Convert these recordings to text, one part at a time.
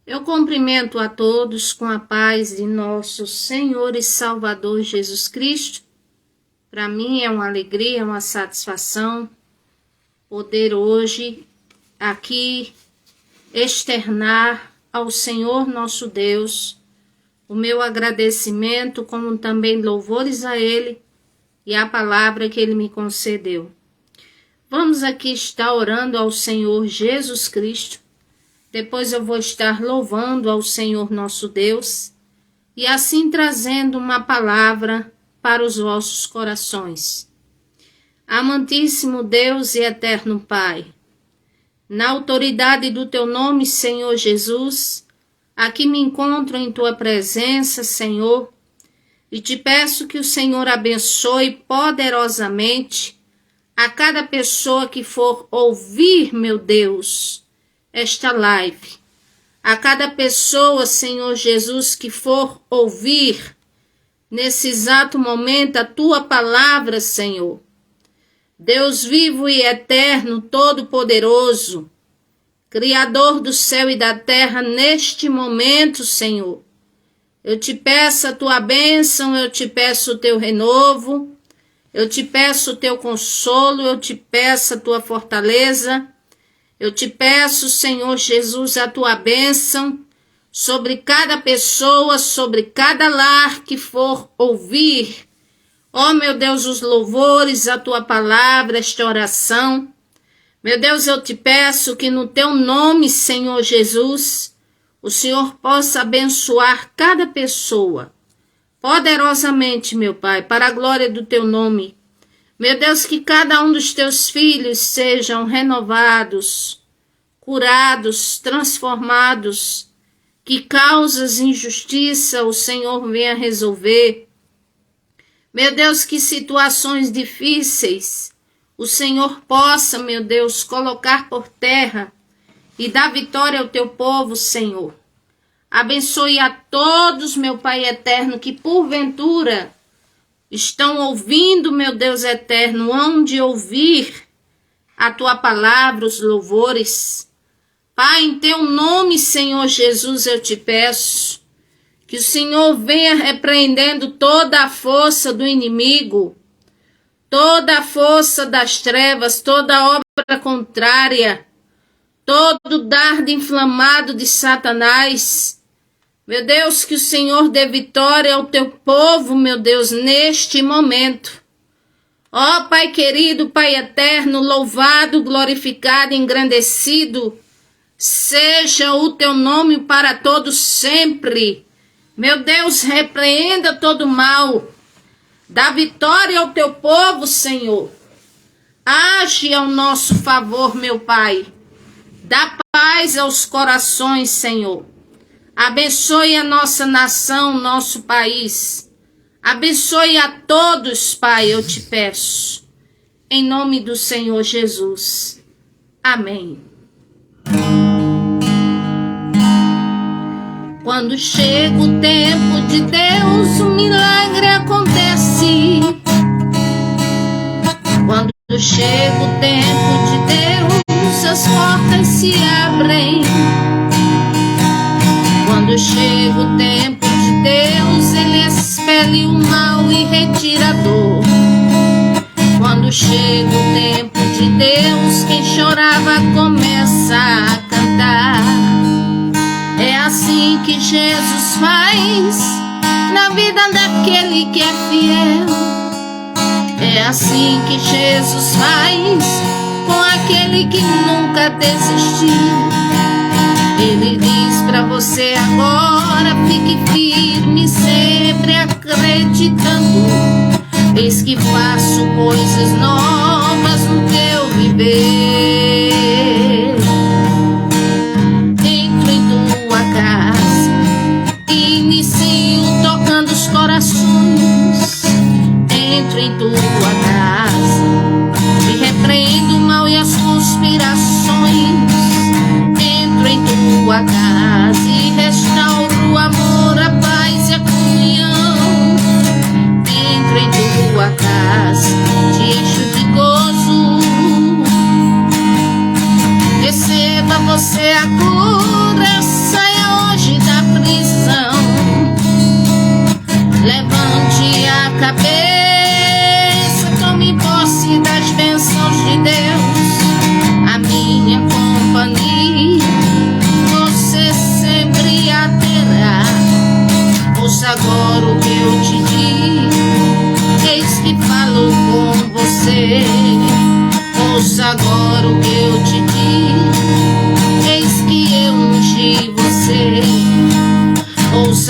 Eu cumprimento a todos com a paz de nosso Senhor e Salvador Jesus Cristo. Para mim é uma alegria, uma satisfação poder hoje aqui externar ao Senhor nosso Deus o meu agradecimento, como também louvores a Ele e a palavra que Ele me concedeu. Vamos aqui estar orando ao Senhor Jesus Cristo. Depois eu vou estar louvando ao Senhor nosso Deus e assim trazendo uma palavra para os vossos corações. Amantíssimo Deus e eterno Pai, na autoridade do Teu nome, Senhor Jesus, aqui me encontro em Tua presença, Senhor, e te peço que o Senhor abençoe poderosamente a cada pessoa que for ouvir, meu Deus, esta live. A cada pessoa, Senhor Jesus, que for ouvir nesse exato momento a Tua palavra, Senhor. Deus vivo e eterno, todo-poderoso, Criador do céu e da terra, neste momento, Senhor, eu te peço a Tua bênção, eu te peço o Teu renovo, eu te peço o Teu consolo, eu te peço a Tua fortaleza, eu te peço, Senhor Jesus, a Tua bênção sobre cada pessoa, sobre cada lar que for ouvir. Ó, meu Deus, os louvores, a Tua palavra, esta oração. Meu Deus, eu te peço que no Teu nome, Senhor Jesus, o Senhor possa abençoar cada pessoa poderosamente, meu Pai, para a glória do Teu nome. Meu Deus, que cada um dos Teus filhos sejam renovados, curados, transformados, que causas de injustiça o Senhor venha resolver. Meu Deus, que situações difíceis o Senhor possa, meu Deus, colocar por terra e dar vitória ao Teu povo, Senhor. Abençoe a todos, meu Pai eterno, que porventura estão ouvindo, meu Deus eterno, onde ouvir a Tua palavra, os louvores. Pai, em Teu nome, Senhor Jesus, eu te peço que o Senhor venha repreendendo toda a força do inimigo, toda a força das trevas, toda a obra contrária, todo dardo inflamado de Satanás. Meu Deus, que o Senhor dê vitória ao Teu povo, meu Deus, neste momento. Ó Pai querido, Pai eterno, louvado, glorificado, engrandecido, seja o Teu nome para todos sempre. Meu Deus, repreenda todo mal. Dá vitória ao Teu povo, Senhor. Age ao nosso favor, meu Pai. Dá paz aos corações, Senhor. Abençoe a nossa nação, nosso país. Abençoe a todos, Pai, eu te peço. Em nome do Senhor Jesus. Amém. Quando chega o tempo de Deus, um milagre acontece. Quando chega o tempo de Deus, as portas se abrem. Quando chega o tempo de Deus, Ele expele o mal e retira a dor. Quando chega o tempo de Deus, quem chorava começa a cantar. É assim que Jesus faz na vida daquele que é fiel. É assim que Jesus faz com aquele que nunca desistiu. Ele diz pra você agora, fique firme, sempre acreditando. Eis que faço coisas novas no teu viver. Entro em tua casa, inicio tocando os corações. Entro em tua casa e repreendo o mal e as conspirações. Entro em tua casa e restauro o amor, a paz e a comunhão. Entro em tua casa, te encho de gozo. Receba você a cura, saia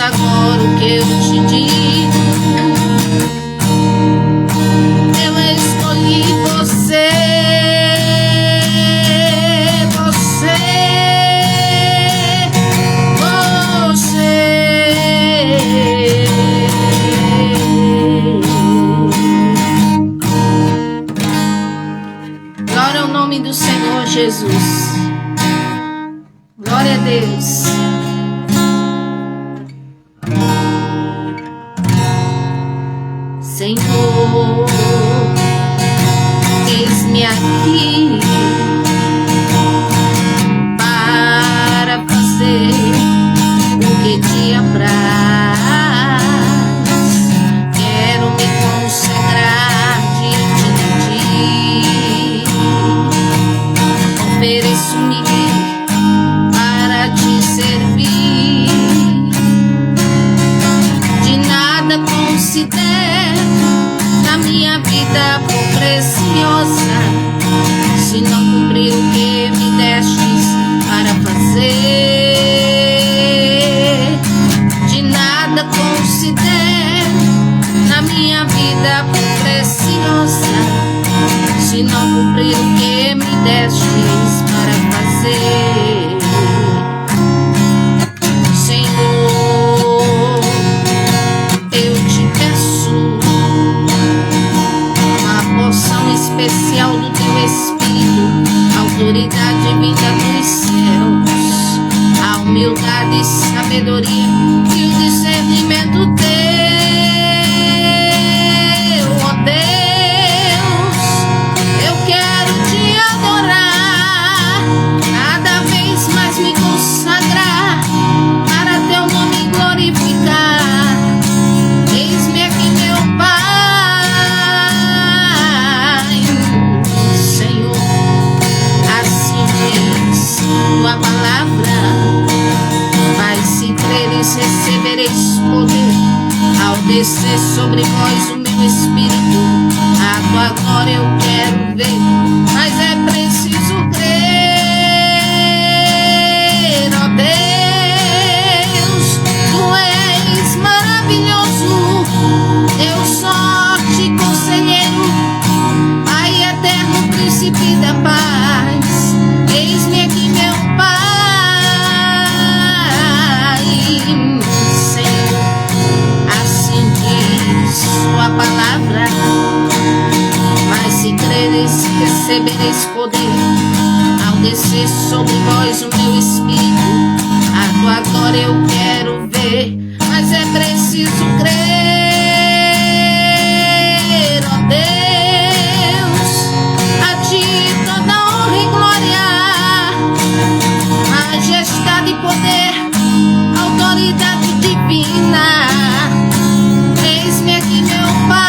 agora o que eu te digo. Eu escolhi você, você. Glória ao nome do Senhor Jesus. Glória a Deus. Senhor, eis-me aqui para fazer o que te apraz. Quero me consagrar diante de ti. Ofereço-me para te servir. De nada considero na minha vida por preciosa, se não cumprir o que me destes para fazer. De nada considero na minha vida por preciosa, se não cumprir o que me destes para fazer. Senhor, eu te peço uma porção especial do teu Espírito, autoridade vinda dos céus, a humildade, sabedoria e o discernimento teu, ó Deus. Eu quero te adorar, cada vez mais me consagrar, para teu nome glorificar. Eis-me aqui, meu Pai. Senhor, assim diz tua palavra: mas se creres, recebereis poder ao descer sobre vós o meu Espírito. A tua glória eu quero ver, mas é preciso crer, ó Deus. Tu és maravilhoso, Deus forte, conselheiro, Pai eterno, príncipe da paz. Eis-me aqui, meu Pai. Senhor, assim diz tua palavra: mas se creres, recebereis poder ao descer sobre vós o meu Espírito. A tua glória eu quero ver, mas é preciso crer, ó Deus. A ti toda honra e glória, majestade e poder, autoridade divina. Eis-me aqui, meu Pai.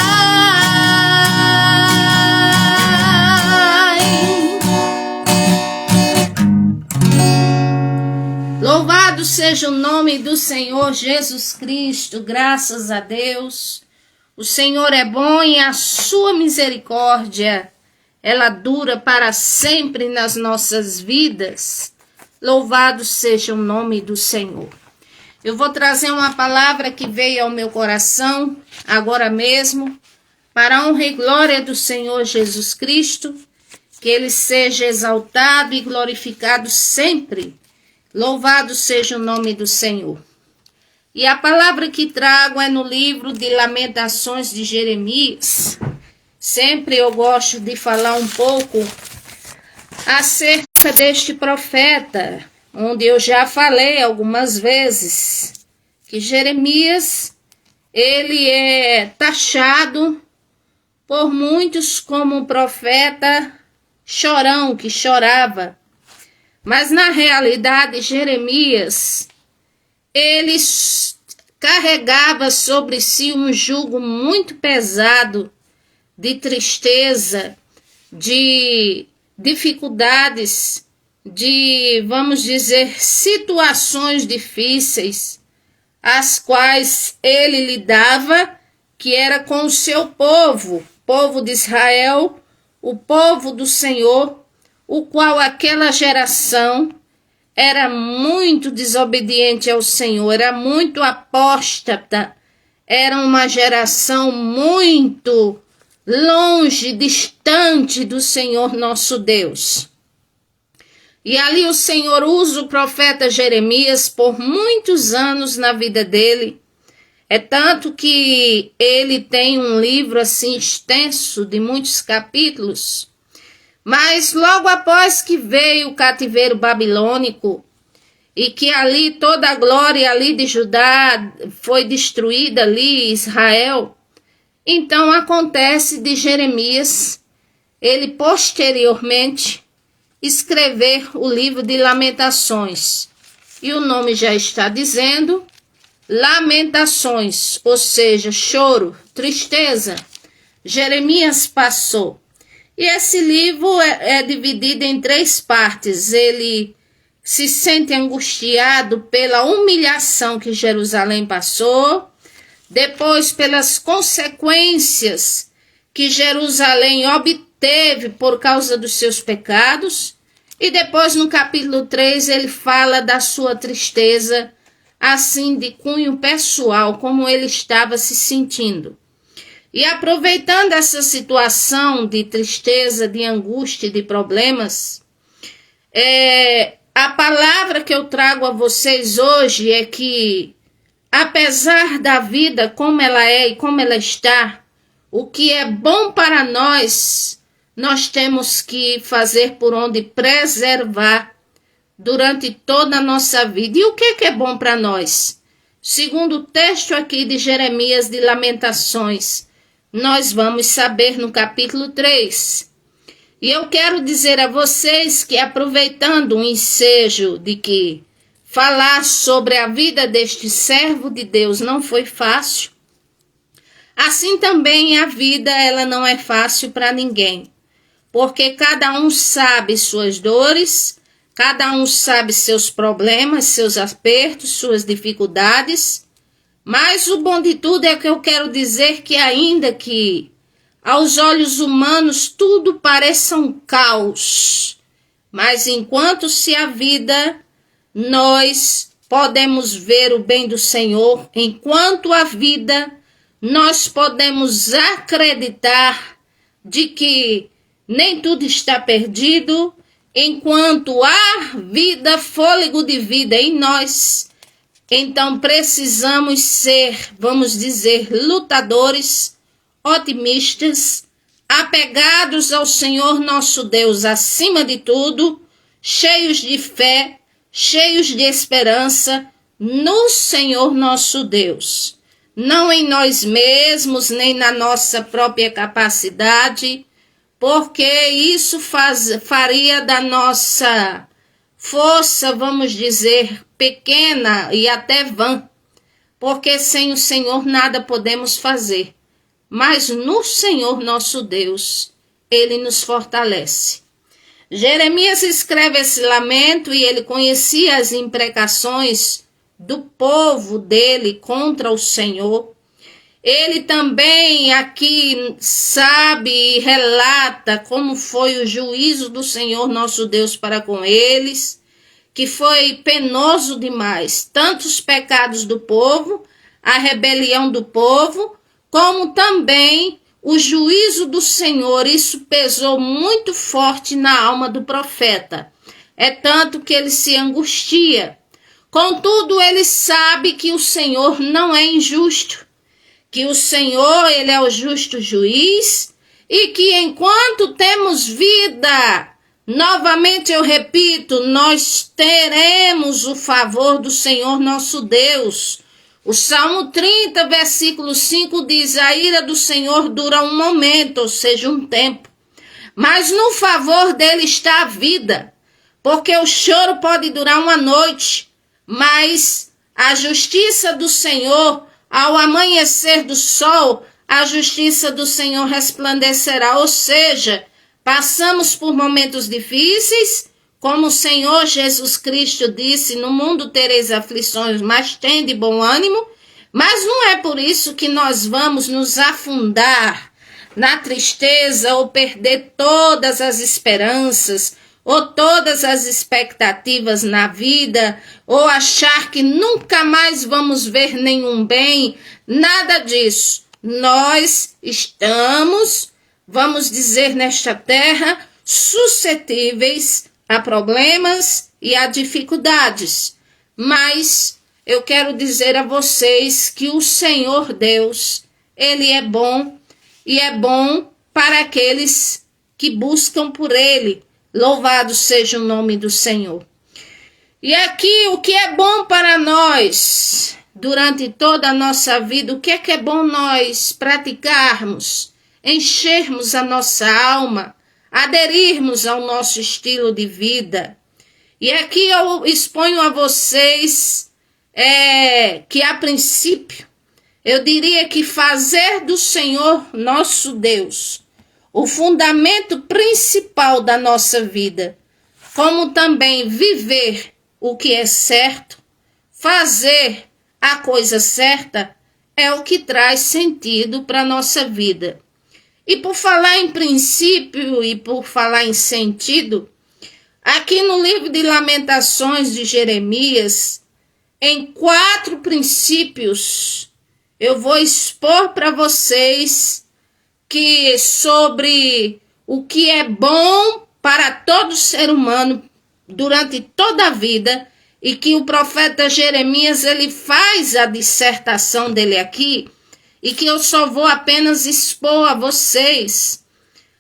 Louvado seja o nome do Senhor Jesus Cristo. Graças a Deus. O Senhor é bom e a sua misericórdia, ela dura para sempre nas nossas vidas. Louvado seja o nome do Senhor. Eu vou trazer uma palavra que veio ao meu coração agora mesmo, para a honra e glória do Senhor Jesus Cristo, que Ele seja exaltado e glorificado sempre. Louvado seja o nome do Senhor. E a palavra que trago é no livro de Lamentações de Jeremias. Sempre eu gosto de falar um pouco acerca deste profeta, onde eu já falei algumas vezes que Jeremias, ele é taxado por muitos como um profeta chorão, que chorava. Mas na realidade, Jeremias, ele carregava sobre si um jugo muito pesado de tristeza, de dificuldades, de, vamos dizer, situações difíceis, as quais ele lidava, que era com o seu povo de Israel, o povo do Senhor, o qual aquela geração era muito desobediente ao Senhor, era muito apóstata, era uma geração muito longe, distante do Senhor nosso Deus. E ali o Senhor usa o profeta Jeremias por muitos anos na vida dele. É tanto que ele tem um livro assim extenso, de muitos capítulos. Mas logo após que veio o cativeiro babilônico, e que ali toda a glória ali de Judá foi destruída ali, Israel, então acontece de Jeremias, ele posteriormente escrever o livro de Lamentações. E o nome já está dizendo, Lamentações, ou seja, choro, tristeza. Jeremias passou. E esse livro é dividido em 3 partes. Ele se sente angustiado pela humilhação que Jerusalém passou, depois pelas consequências que Jerusalém obteve por causa dos seus pecados, e depois no capítulo 3 ele fala da sua tristeza, assim de cunho pessoal, como ele estava se sentindo. E aproveitando essa situação de tristeza, de angústia, de problemas, a palavra que eu trago a vocês hoje é que, apesar da vida como ela é e como ela está, o que é bom para nós, nós temos que fazer por onde preservar durante toda a nossa vida. E o que é bom para nós? Segundo o texto aqui de Jeremias de Lamentações, nós vamos saber no capítulo 3. E eu quero dizer a vocês que, aproveitando o ensejo de que falar sobre a vida deste servo de Deus não foi fácil, assim também a vida ela não é fácil para ninguém, porque cada um sabe suas dores, cada um sabe seus problemas, seus apertos, suas dificuldades, mas o bom de tudo é que eu quero dizer que ainda que aos olhos humanos tudo pareça um caos, mas enquanto se a vida, nós podemos ver o bem do Senhor, enquanto a vida, nós podemos acreditar de que nem tudo está perdido, enquanto há vida, fôlego de vida em nós. Então precisamos ser, vamos dizer, lutadores, otimistas, apegados ao Senhor nosso Deus acima de tudo, cheios de fé, cheios de esperança no Senhor nosso Deus. Não em nós mesmos, nem na nossa própria capacidade, porque isso faria da nossa força, vamos dizer, pequena e até vã, porque sem o Senhor nada podemos fazer. Mas no Senhor nosso Deus, Ele nos fortalece. Jeremias escreve esse lamento e ele conhecia as imprecações do povo dele contra o Senhor. Ele também aqui sabe e relata como foi o juízo do Senhor nosso Deus para com eles, que foi penoso demais, tanto os pecados do povo, a rebelião do povo, como também o juízo do Senhor. Isso pesou muito forte na alma do profeta. É tanto que ele se angustia. Contudo, ele sabe que o Senhor não é injusto, que o Senhor, ele é o justo juiz, e que enquanto temos vida, novamente eu repito, nós teremos o favor do Senhor nosso Deus. O Salmo 30, versículo 5 diz: a ira do Senhor dura um momento, ou seja, um tempo. Mas no favor dele está a vida, porque o choro pode durar uma noite, mas a justiça do Senhor, ao amanhecer do sol, a justiça do Senhor resplandecerá. Ou seja, passamos por momentos difíceis, como o Senhor Jesus Cristo disse: no mundo tereis aflições, mas tende bom ânimo. Mas não é por isso que nós vamos nos afundar na tristeza ou perder todas as esperanças, ou todas as expectativas na vida, ou achar que nunca mais vamos ver nenhum bem, nada disso. Nós estamos, vamos dizer, nesta terra, suscetíveis a problemas e a dificuldades. Mas eu quero dizer a vocês que o Senhor Deus, Ele é bom, e é bom para aqueles que buscam por Ele. Louvado seja o nome do Senhor. E aqui, o que é bom para nós, durante toda a nossa vida, o que é bom nós praticarmos, enchermos a nossa alma, aderirmos ao nosso estilo de vida. E aqui eu exponho a vocês que, a princípio, eu diria que fazer do Senhor nosso Deus o fundamento principal da nossa vida, como também viver o que é certo, fazer a coisa certa, é o que traz sentido para a nossa vida. E por falar em princípio e por falar em sentido, aqui no livro de Lamentações de Jeremias, em 4 princípios, eu vou expor para vocês que sobre o que é bom para todo ser humano durante toda a vida, e que o profeta Jeremias ele faz a dissertação dele aqui, e que eu só vou apenas expor a vocês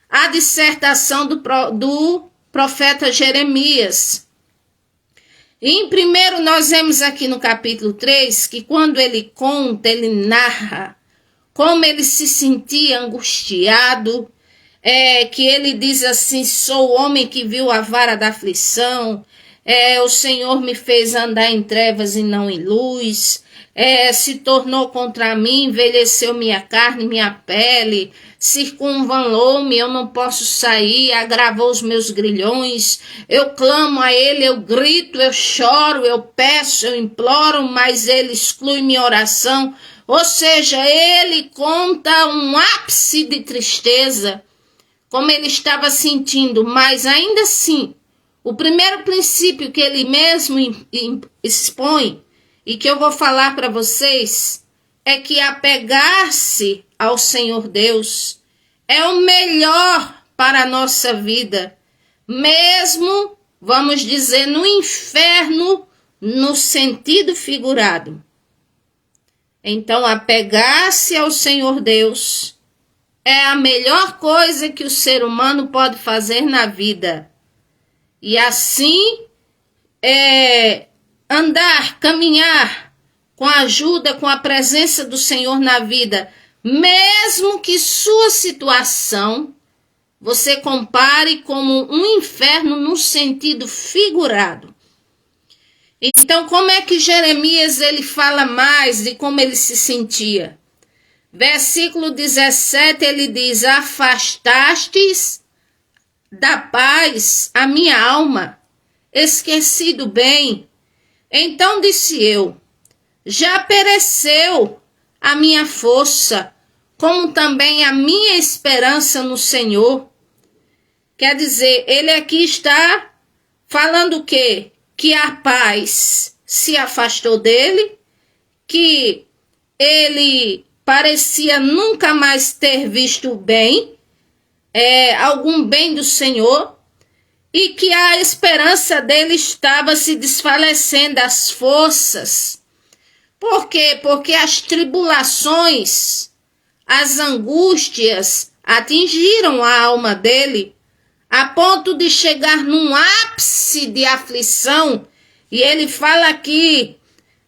a dissertação do profeta Jeremias. E em primeiro nós vemos aqui no capítulo 3 que quando ele conta, ele narra como ele se sentia angustiado, que ele diz assim: sou o homem que viu a vara da aflição, o Senhor me fez andar em trevas e não em luz, se tornou contra mim, envelheceu minha carne, minha pele, circunvalou-me, eu não posso sair, agravou os meus grilhões, eu clamo a ele, eu grito, eu choro, eu peço, eu imploro, mas ele exclui minha oração. Ou seja, ele conta um ápice de tristeza, como ele estava sentindo, mas ainda assim, o primeiro princípio que ele mesmo expõe, e que eu vou falar para vocês, é que apegar-se ao Senhor Deus é o melhor para a nossa vida, mesmo, vamos dizer, no inferno, no sentido figurado. Então, apegar-se ao Senhor Deus é a melhor coisa que o ser humano pode fazer na vida. E assim, andar, caminhar com a ajuda, com a presença do Senhor na vida, mesmo que sua situação você compare como um inferno no sentido figurado. Então, como é que Jeremias ele fala mais de como ele se sentia? Versículo 17, ele diz: afastastes da paz a minha alma, esqueci do bem. Então disse eu: já pereceu a minha força, como também a minha esperança no Senhor. Quer dizer, ele aqui está falando o quê? Que a paz se afastou dele, que ele parecia nunca mais ter visto o bem, algum bem do Senhor, e que a esperança dele estava se desfalecendo, as forças. Por quê? Porque as tribulações, as angústias atingiram a alma dele, a ponto de chegar num ápice de aflição. E ele fala aqui: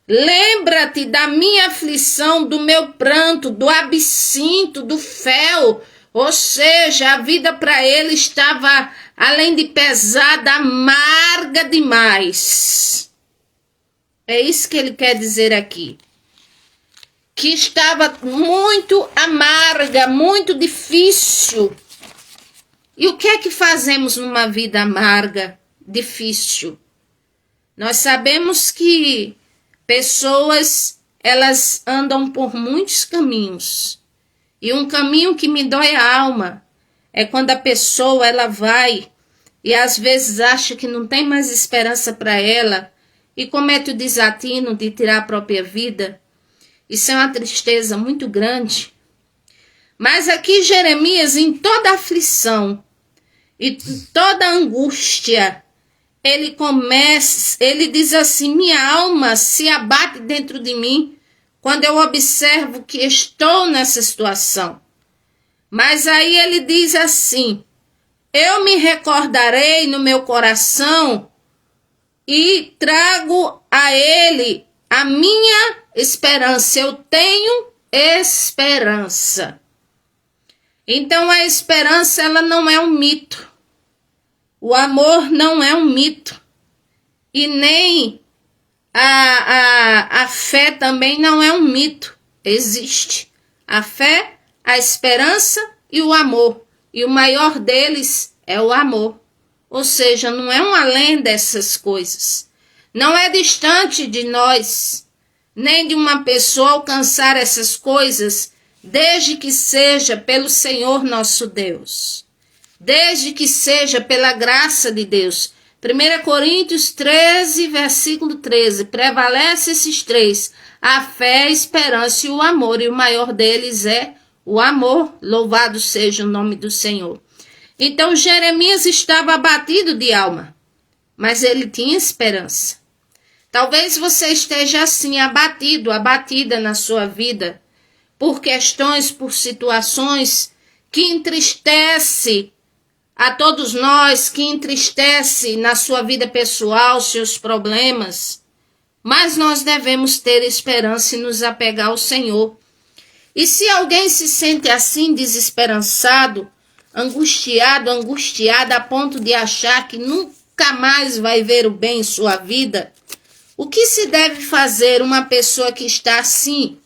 lembra-te da minha aflição, do meu pranto, do absinto, do fel. Ou seja, a vida para ele estava, além de pesada, amarga demais. É isso que ele quer dizer aqui. Que estava muito amarga, muito difícil. E o que é que fazemos numa vida amarga, difícil? Nós sabemos que pessoas, elas andam por muitos caminhos. E um caminho que me dói a alma é quando a pessoa ela vai e às vezes acha que não tem mais esperança para ela e comete o desatino de tirar a própria vida. Isso é uma tristeza muito grande. Mas aqui Jeremias, em toda aflição e toda angústia, ele diz assim: minha alma se abate dentro de mim quando eu observo que estou nessa situação. Mas aí ele diz assim: eu me recordarei no meu coração e trago a ele a minha esperança. Eu tenho esperança. Então a esperança, ela não é um mito. O amor não é um mito. E nem a fé também não é um mito. Existe a fé, a esperança e o amor. E o maior deles é o amor. Ou seja, não é um além dessas coisas. Não é distante de nós, nem de uma pessoa alcançar essas coisas, desde que seja pelo Senhor nosso Deus. Desde que seja pela graça de Deus. 1 Coríntios 13, versículo 13. Prevalece esses três: a fé, a esperança e o amor. E o maior deles é o amor. Louvado seja o nome do Senhor. Então Jeremias estava abatido de alma, mas ele tinha esperança. Talvez você esteja assim, abatido, abatida na sua vida, por questões, por situações que entristece a todos nós, que entristece na sua vida pessoal, seus problemas. Mas nós devemos ter esperança e nos apegar ao Senhor. E se alguém se sente assim, desesperançado, angustiado, angustiada, a ponto de achar que nunca mais vai ver o bem em sua vida, o que se deve fazer uma pessoa que está assim?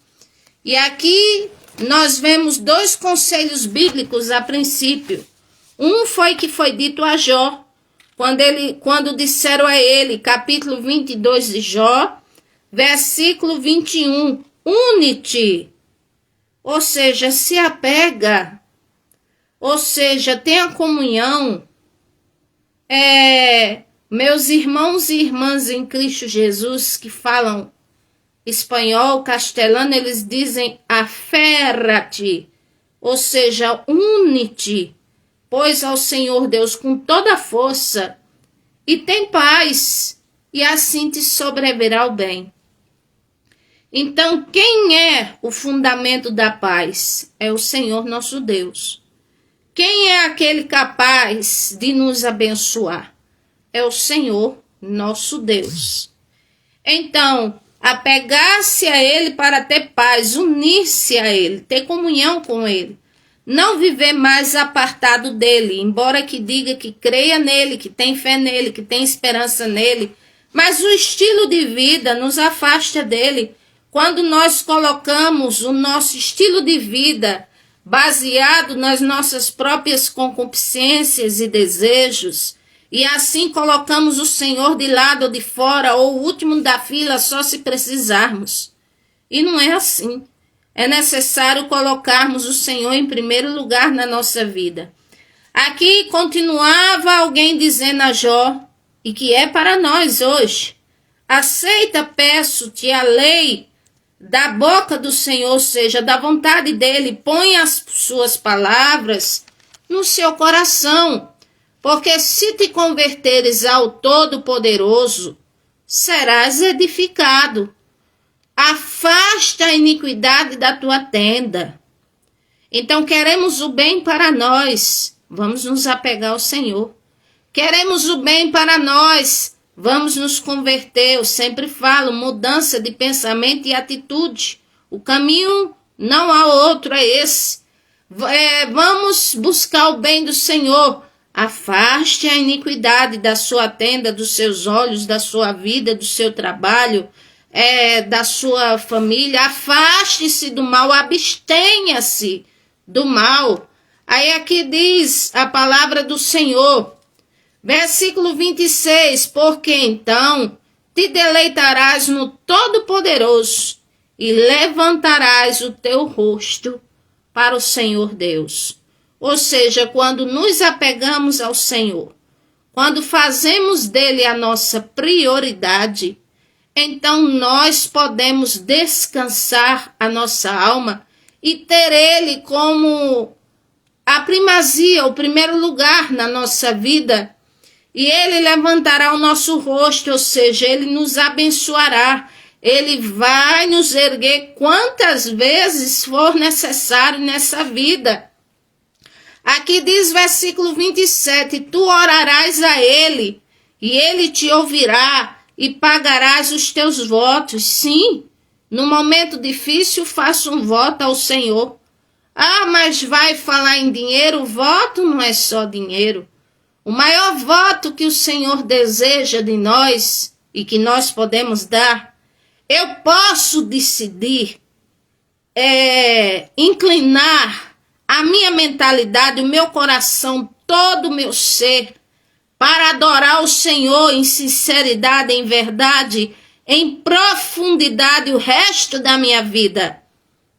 E aqui nós vemos dois conselhos bíblicos a princípio. Um foi que foi dito a Jó, quando disseram a ele, capítulo 22 de Jó, versículo 21, une-te, ou seja, se apega, ou seja, tenha comunhão. Meus irmãos e irmãs em Cristo Jesus que falam espanhol, castelhano, eles dizem aférrate, ou seja, une-te, pois ao Senhor Deus com toda a força, e tem paz, e assim te sobrevirá o bem. Então, quem é o fundamento da paz? É o Senhor nosso Deus. Quem é aquele capaz de nos abençoar? É o Senhor nosso Deus. Então, apegar-se a Ele para ter paz, unir-se a Ele, ter comunhão com Ele. Não viver mais apartado dele, embora que diga que creia nele, que tem fé nele, que tem esperança nele. Mas o estilo de vida nos afasta dele. Quando nós colocamos o nosso estilo de vida baseado nas nossas próprias concupiscências e desejos, e assim colocamos o Senhor de lado ou de fora, ou o último da fila só se precisarmos. E não é assim. É necessário colocarmos o Senhor em primeiro lugar na nossa vida. Aqui continuava alguém dizendo a Jó, e que é para nós hoje: aceita, peço-te, a lei da boca do Senhor, ou seja, da vontade dele, põe as suas palavras no seu coração, porque se te converteres ao Todo-Poderoso, serás edificado. Afasta a iniquidade da tua tenda. Então queremos o bem para nós, vamos nos apegar ao Senhor. Queremos o bem para nós, vamos nos converter. Eu sempre falo, mudança de pensamento e atitude. O caminho não há outro, é esse. Vamos buscar o bem do Senhor. Afaste a iniquidade da sua tenda, dos seus olhos, da sua vida, do seu trabalho, da sua família. Afaste-se do mal, abstenha-se do mal. Aí aqui diz a palavra do Senhor, versículo 26, porque então te deleitarás no Todo-Poderoso e levantarás o teu rosto para o Senhor Deus. Ou seja, quando nos apegamos ao Senhor, quando fazemos dele a nossa prioridade, então nós podemos descansar a nossa alma e ter ele como a primazia, o primeiro lugar na nossa vida. E ele levantará o nosso rosto, ou seja, ele nos abençoará. Ele vai nos erguer quantas vezes for necessário nessa vida. Aqui diz versículo 27, tu orarás a ele, e ele te ouvirá, e pagarás os teus votos. Sim, no momento difícil faça um voto ao Senhor. Ah, mas vai falar em dinheiro? O voto não é só dinheiro. O maior voto que o Senhor deseja de nós e que nós podemos dar, eu posso decidir inclinar a minha mentalidade, o meu coração, todo o meu ser, para adorar o Senhor em sinceridade, em verdade, em profundidade o resto da minha vida.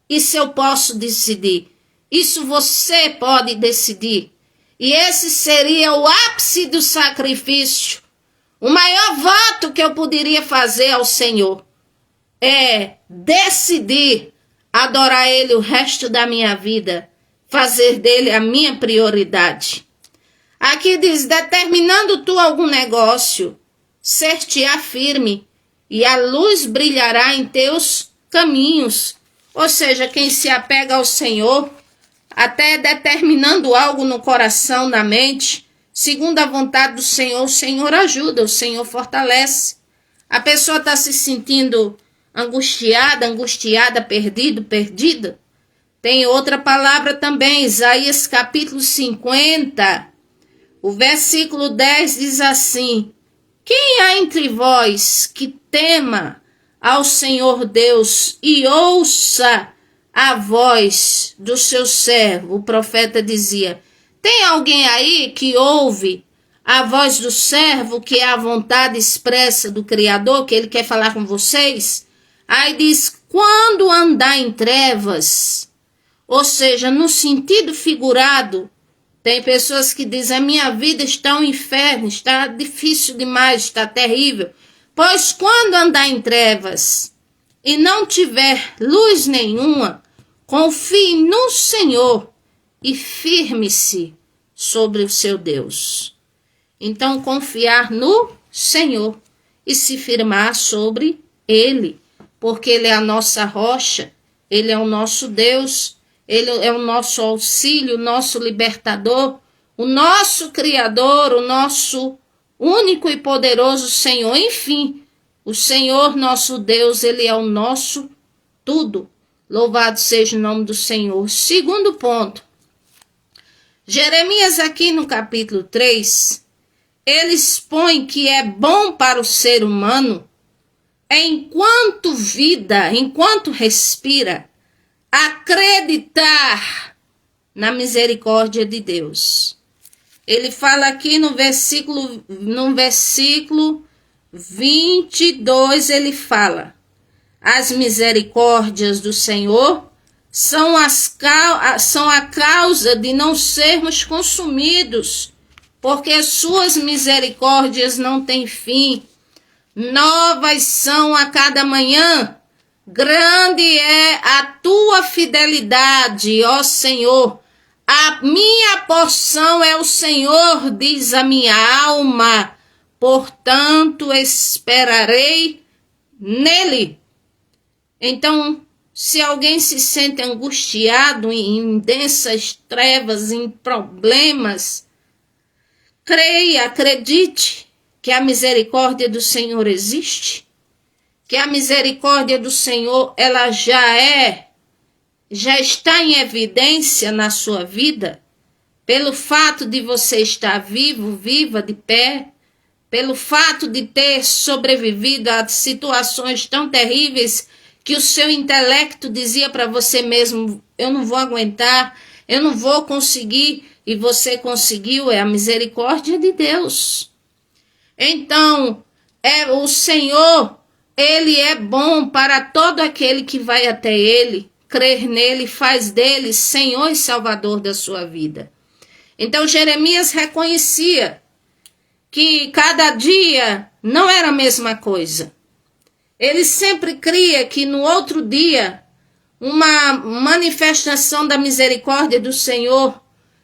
Isso eu posso decidir. Isso você pode decidir. E esse seria o ápice do sacrifício. O maior voto que eu poderia fazer ao Senhor é decidir adorar Ele o resto da minha vida, fazer dele a minha prioridade. Aqui diz, determinando tu algum negócio, ser-te-á firme, e a luz brilhará em teus caminhos. Ou seja, quem se apega ao Senhor, até determinando algo no coração, na mente, segundo a vontade do Senhor, o Senhor ajuda, o Senhor fortalece. A pessoa está se sentindo angustiada, perdida. Tem outra palavra também, Isaías capítulo 50, o versículo 10 diz assim, quem há entre vós que tema ao Senhor Deus e ouça a voz do seu servo? O profeta dizia, tem alguém aí que ouve a voz do servo, que é a vontade expressa do Criador, que ele quer falar com vocês? Aí diz, quando andar em trevas, ou seja, no sentido figurado, tem pessoas que dizem, a minha vida está um inferno, está difícil demais, está terrível. Pois quando andar em trevas e não tiver luz nenhuma, confie no Senhor e firme-se sobre o seu Deus. Então, confiar no Senhor e se firmar sobre Ele, porque Ele é a nossa rocha, Ele é o nosso Deus, Ele é o nosso auxílio, o nosso libertador, o nosso Criador, o nosso único e poderoso Senhor. Enfim, o Senhor nosso Deus, Ele é o nosso tudo. Louvado seja o nome do Senhor. Segundo ponto, Jeremias aqui no capítulo 3, ele expõe que é bom para o ser humano, enquanto vida, enquanto respira, acreditar na misericórdia de Deus. Ele fala aqui no versículo 22, ele fala, as misericórdias do Senhor são a causa de não sermos consumidos, porque suas misericórdias não têm fim. Novas são a cada manhã. Grande é a tua fidelidade, ó Senhor. A minha porção é o Senhor, diz a minha alma. Portanto, esperarei nele. Então, se alguém se sente angustiado em densas trevas, em problemas, creia, acredite que a misericórdia do Senhor existe, que a misericórdia do Senhor, ela já está em evidência na sua vida, pelo fato de você estar vivo, viva, de pé, pelo fato de ter sobrevivido a situações tão terríveis que o seu intelecto dizia para você mesmo, eu não vou aguentar, eu não vou conseguir, e você conseguiu, é a misericórdia de Deus. Então, o Senhor, Ele é bom para todo aquele que vai até Ele, crer nele, faz dele Senhor e Salvador da sua vida. Então, Jeremias reconhecia que cada dia não era a mesma coisa. Ele sempre cria que no outro dia uma manifestação da misericórdia do Senhor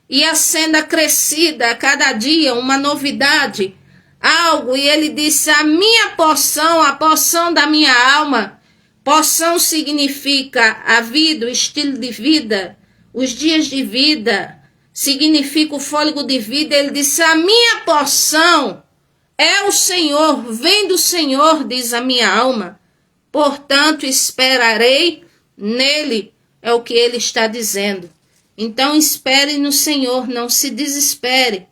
ia sendo acrescida a cada dia, uma novidade, algo, e ele disse: a minha porção, a porção da minha alma. Porção significa a vida, o estilo de vida, os dias de vida, significa o fôlego de vida. Ele disse: a minha porção é o Senhor, vem do Senhor, diz a minha alma, portanto esperarei nele, é o que ele está dizendo. Então espere no Senhor, não se desespere,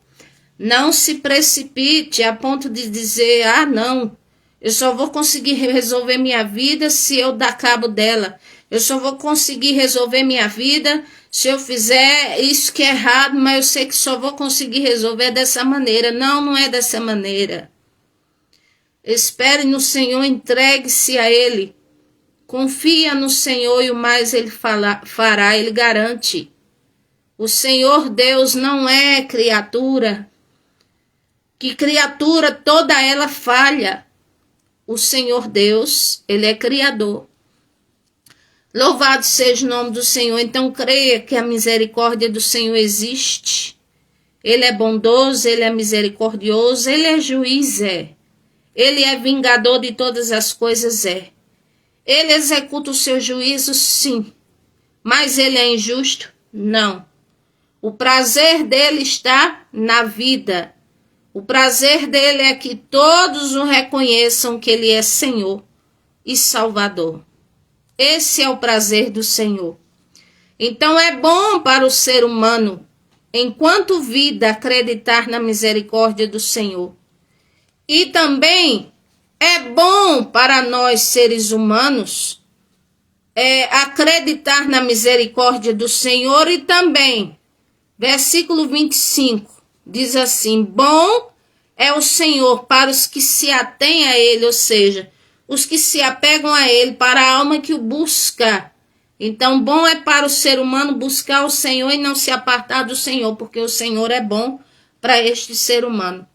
não se precipite a ponto de dizer: ah, não, eu só vou conseguir resolver minha vida se eu dar cabo dela. Eu só vou conseguir resolver minha vida se eu fizer isso que é errado, mas eu sei que só vou conseguir resolver dessa maneira. Não, não é dessa maneira. Espere no Senhor, entregue-se a Ele. Confia no Senhor e o mais Ele fará, Ele garante. O Senhor Deus não é criatura, que criatura toda ela falha. O Senhor Deus, Ele é criador. Louvado seja o nome do Senhor. Então creia que a misericórdia do Senhor existe. Ele é bondoso, Ele é misericordioso, Ele é juiz, é. Ele é vingador de todas as coisas, é. Ele executa o seu juízo, sim. Mas Ele é injusto? Não. O prazer dele está na vida. O prazer dele é que todos o reconheçam que Ele é Senhor e Salvador. Esse é o prazer do Senhor. Então é bom para o ser humano, enquanto vida, acreditar na misericórdia do Senhor. E também é bom para nós, seres humanos, acreditar na misericórdia do Senhor. E também, versículo 25, diz assim: bom é o Senhor para os que se atêm a Ele, ou seja, os que se apegam a Ele, para a alma que o busca. Então, bom é para o ser humano buscar o Senhor e não se apartar do Senhor, porque o Senhor é bom para este ser humano.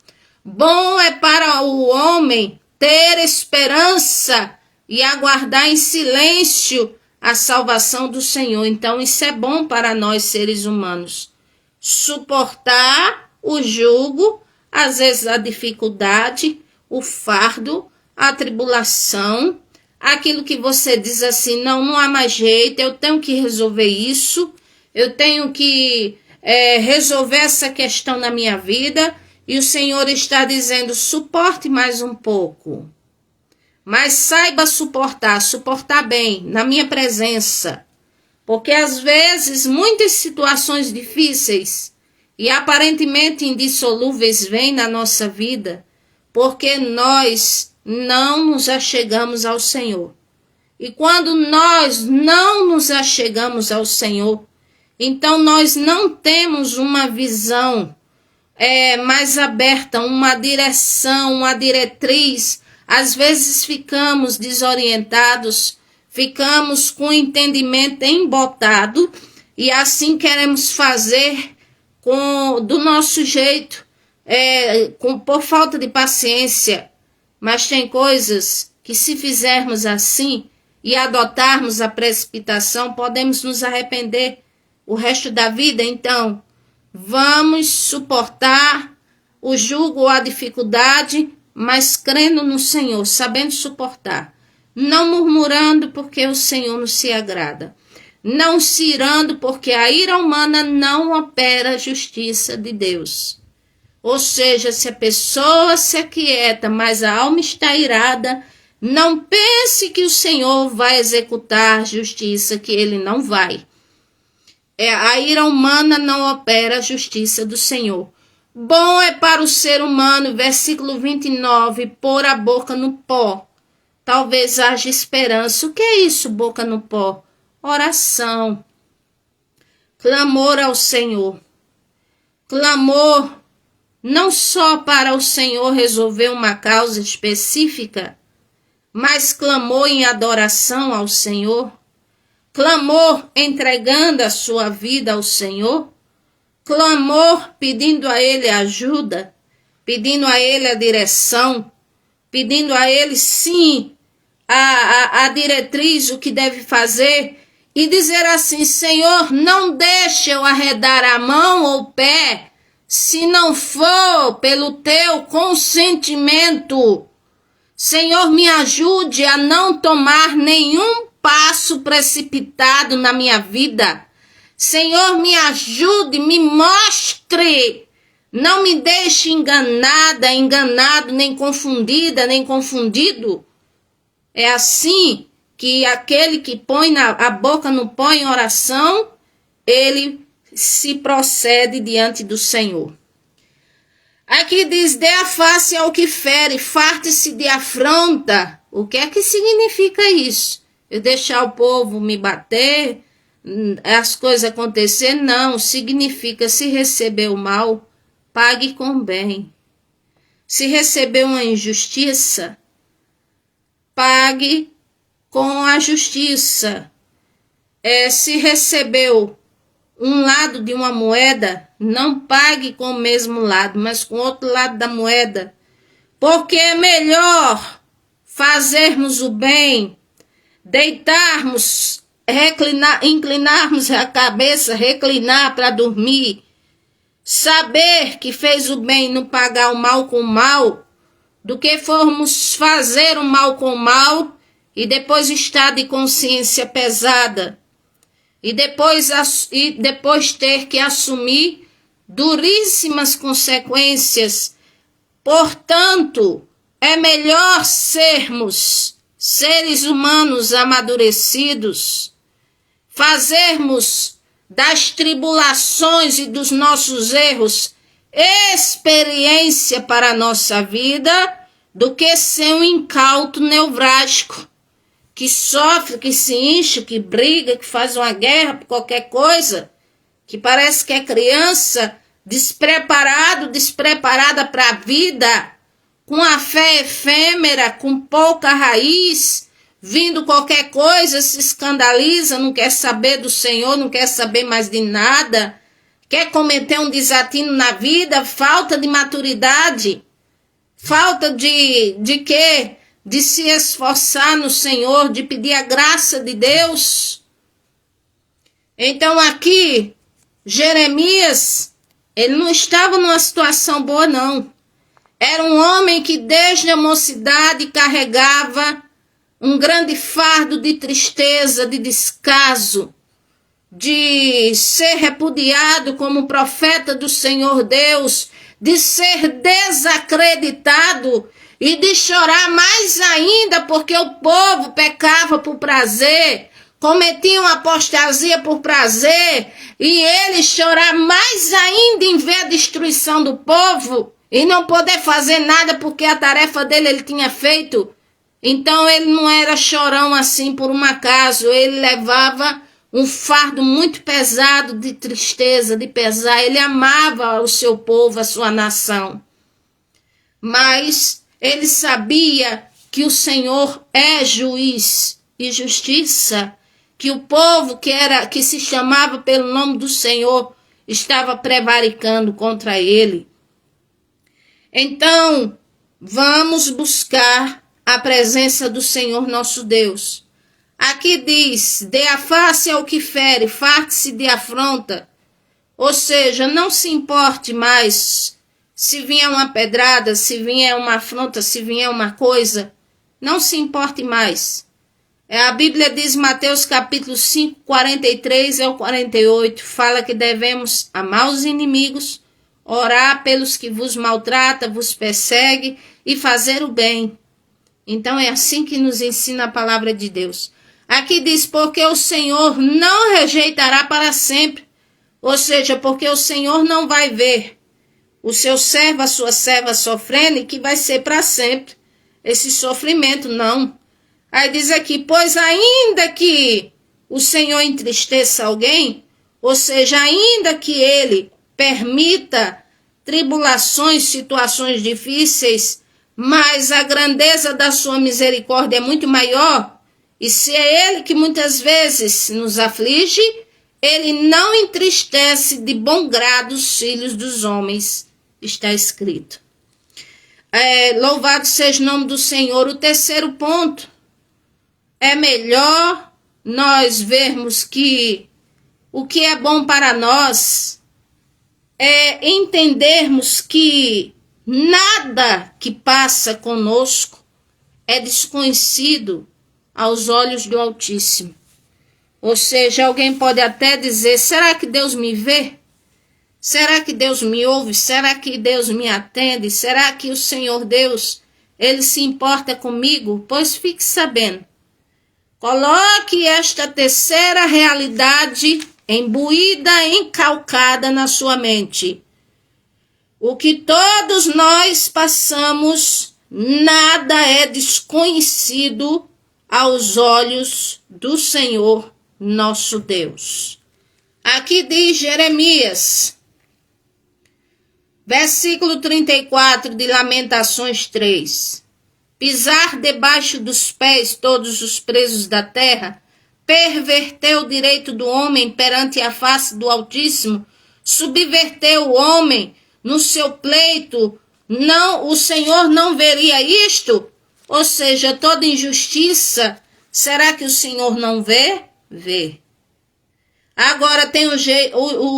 Bom é para o homem ter esperança e aguardar em silêncio a salvação do Senhor. Então, isso é bom para nós, seres humanos. Suportar o jugo, às vezes a dificuldade, o fardo, a tribulação, aquilo que você diz assim: não há mais jeito, eu tenho que resolver isso, eu tenho que resolver essa questão na minha vida. E o Senhor está dizendo: suporte mais um pouco, mas saiba suportar bem, na minha presença. Porque às vezes muitas situações difíceis e aparentemente indissolúveis vêm na nossa vida, porque nós não nos achegamos ao Senhor. E quando nós não nos achegamos ao Senhor, então nós não temos uma visão mais aberta, uma direção, uma diretriz. Às vezes ficamos desorientados, ficamos com o entendimento embotado e assim queremos fazer do nosso jeito, por falta de paciência. Mas tem coisas que, se fizermos assim e adotarmos a precipitação, podemos nos arrepender o resto da vida. Então, vamos suportar o jugo ou a dificuldade, mas crendo no Senhor, sabendo suportar. Não murmurando, porque o Senhor não se agrada. Não se irando, porque a ira humana não opera a justiça de Deus. Ou seja, se a pessoa se aquieta, mas a alma está irada, não pense que o Senhor vai executar justiça, que Ele não vai. A ira humana não opera a justiça do Senhor. Bom é para o ser humano, versículo 29, pôr a boca no pó. Talvez haja esperança. O que é isso, boca no pó? Oração. Clamor ao Senhor. Clamor não só para o Senhor resolver uma causa específica, mas clamor em adoração ao Senhor. Clamor entregando a sua vida ao Senhor. Clamor pedindo a Ele ajuda. pedindo a Ele a direção, pedindo a Ele, sim, a diretriz, o que deve fazer, e dizer assim: Senhor, não deixe eu arredar a mão ou o pé, se não for pelo teu consentimento. Senhor, me ajude a não tomar nenhum passo precipitado na minha vida. Senhor, me ajude, me mostre. Não me deixe enganada, enganado, nem confundida, nem confundido. É assim que aquele que põe a boca no pó em oração, ele se procede diante do Senhor. Aqui diz: dê a face ao que fere, farte-se de afronta. O que é que significa isso? Eu deixar o povo me bater, as coisas acontecer? Não, significa: se receber o mal, pague com bem. Se receber uma injustiça, pague com a justiça. Se recebeu um lado de uma moeda, não pague com o mesmo lado, mas com o outro lado da moeda. Porque é melhor fazermos o bem, deitarmos, inclinarmos a cabeça, reclinar para dormir, saber que fez o bem e não pagar o mal com o mal, do que formos fazer o mal com o mal e depois estar de consciência pesada e depois ter que assumir duríssimas consequências. Portanto, é melhor sermos seres humanos amadurecidos, fazermos das tribulações e dos nossos erros experiência para a nossa vida, do que ser um incauto nevrágico, que sofre, que se enche, que briga, que faz uma guerra por qualquer coisa, que parece que é criança, despreparada para a vida, com a fé efêmera, com pouca raiz, vindo qualquer coisa, se escandaliza, não quer saber do Senhor, não quer saber mais de nada, quer cometer um desatino na vida, falta de maturidade, falta de quê? De se esforçar no Senhor, de pedir a graça de Deus. Então aqui, Jeremias, ele não estava numa situação boa, não. Era um homem que desde a mocidade carregava um grande fardo de tristeza, de descaso, de ser repudiado como profeta do Senhor Deus, de ser desacreditado e de chorar mais ainda porque o povo pecava por prazer, cometiam apostasia por prazer, e ele chorar mais ainda em ver a destruição do povo e não poder fazer nada porque a tarefa dele ele tinha feito. Então ele não era chorão assim por um acaso, ele levava um fardo muito pesado de tristeza, de pesar. Ele amava o seu povo, a sua nação. Mas ele sabia que o Senhor é juiz e justiça, que o povo que se chamava pelo nome do Senhor estava prevaricando contra ele. Então, vamos buscar a presença do Senhor nosso Deus. Aqui diz: dê a face ao que fere, farte-se de afronta. Ou seja, não se importe mais se vier uma pedrada, se vier uma afronta, se vier uma coisa, não se importe mais. A Bíblia diz, Mateus capítulo 5, 43 ao 48, fala que devemos amar os inimigos, orar pelos que vos maltratam, vos perseguem e fazer o bem. Então é assim que nos ensina a palavra de Deus. Aqui diz: porque o Senhor não rejeitará para sempre. Ou seja, porque o Senhor não vai ver o seu servo, a sua serva sofrendo e que vai ser para sempre esse sofrimento, não. Aí diz aqui: pois ainda que o Senhor entristeça alguém, ou seja, ainda que ele permita tribulações, situações difíceis, mas a grandeza da sua misericórdia é muito maior, e se é ele que muitas vezes nos aflige, ele não entristece de bom grado os filhos dos homens, está escrito. Louvado seja o nome do Senhor. O terceiro ponto, é melhor nós vermos que o que é bom para nós é entendermos que nada que passa conosco é desconhecido aos olhos do Altíssimo. Ou seja, alguém pode até dizer, será que Deus me vê? Será que Deus me ouve? Será que Deus me atende? Será que o Senhor Deus, Ele se importa comigo? Pois fique sabendo. Coloque esta terceira realidade imbuída, encalcada na sua mente. O que todos nós passamos, nada é desconhecido aos olhos do Senhor nosso Deus. Aqui diz Jeremias, versículo 34 de Lamentações 3. Pisar debaixo dos pés todos os presos da terra, perverteu o direito do homem perante a face do Altíssimo, subverteu o homem no seu pleito, não, o Senhor não veria isto? Ou seja, toda injustiça, será que o Senhor não vê? Vê. Agora tem o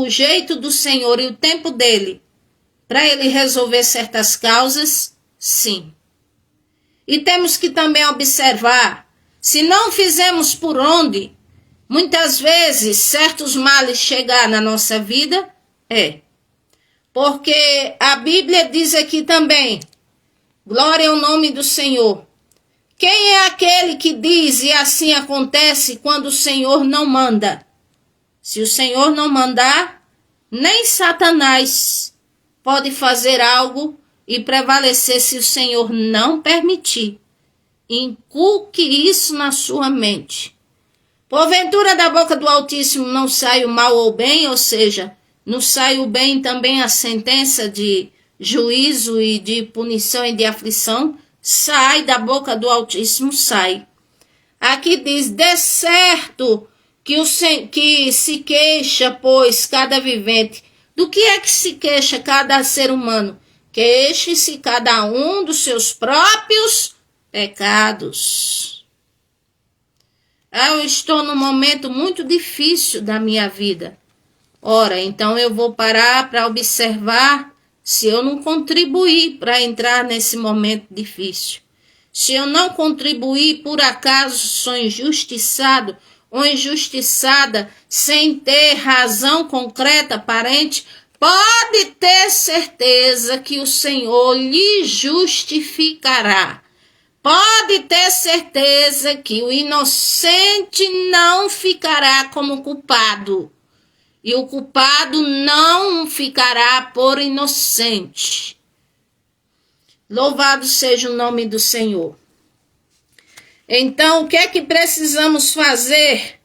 jeito do Senhor e o tempo dele para ele resolver certas causas? Sim. E temos que também observar, se não fizermos por onde, muitas vezes certos males chegar na nossa vida, porque a Bíblia diz aqui também, glória ao nome do Senhor. Quem é aquele que diz e assim acontece quando o Senhor não manda? Se o Senhor não mandar, nem Satanás pode fazer algo e prevalecer se o Senhor não permitir. Inculque isso na sua mente. Porventura da boca do Altíssimo não sai o mal ou o bem, ou seja, não sai o bem também a sentença de juízo e de punição e de aflição, sai da boca do Altíssimo, sai. Aqui diz, de certo que se queixa, pois, cada vivente. Do que é que se queixa cada ser humano? Queixe-se cada um dos seus próprios pecados. Eu estou num momento muito difícil da minha vida. Ora, então eu vou parar para observar se eu não contribuir para entrar nesse momento difícil. Se eu não contribuir, por acaso sou injustiçado ou injustiçada sem ter razão concreta aparente, pode ter certeza que o Senhor lhe justificará. Pode ter certeza que o inocente não ficará como culpado. E o culpado não ficará por inocente. Louvado seja o nome do Senhor. Então, o que é que precisamos fazer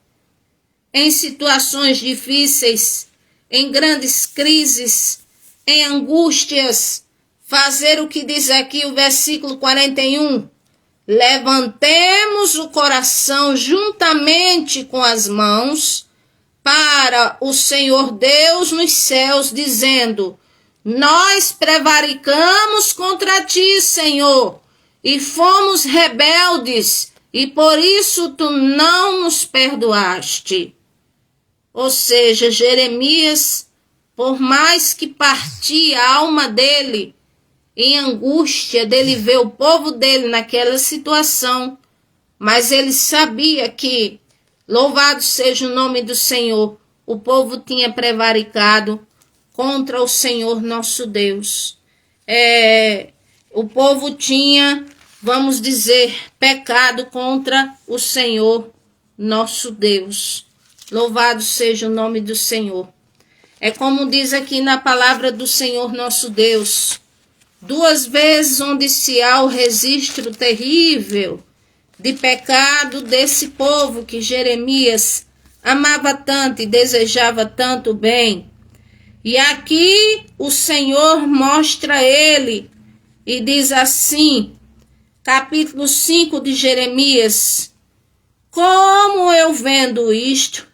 em situações difíceis, em grandes crises, em angústias? Fazer o que diz aqui o versículo 41. Levantemos o coração juntamente com as mãos para o Senhor Deus nos céus, dizendo, nós prevaricamos contra ti, Senhor, e fomos rebeldes, e por isso tu não nos perdoaste. Ou seja, Jeremias, por mais que partia a alma dele, em angústia dele ver o povo dele naquela situação, mas ele sabia que, louvado seja o nome do Senhor, o povo tinha prevaricado contra o Senhor nosso Deus. O povo tinha, vamos dizer, pecado contra o Senhor nosso Deus. Louvado seja o nome do Senhor. É como diz aqui na palavra do Senhor nosso Deus, 2 vezes onde se há o registro terrível de pecado desse povo que Jeremias amava tanto e desejava tanto bem. E aqui o Senhor mostra ele e diz assim, capítulo 5 de Jeremias, como eu vendo isto,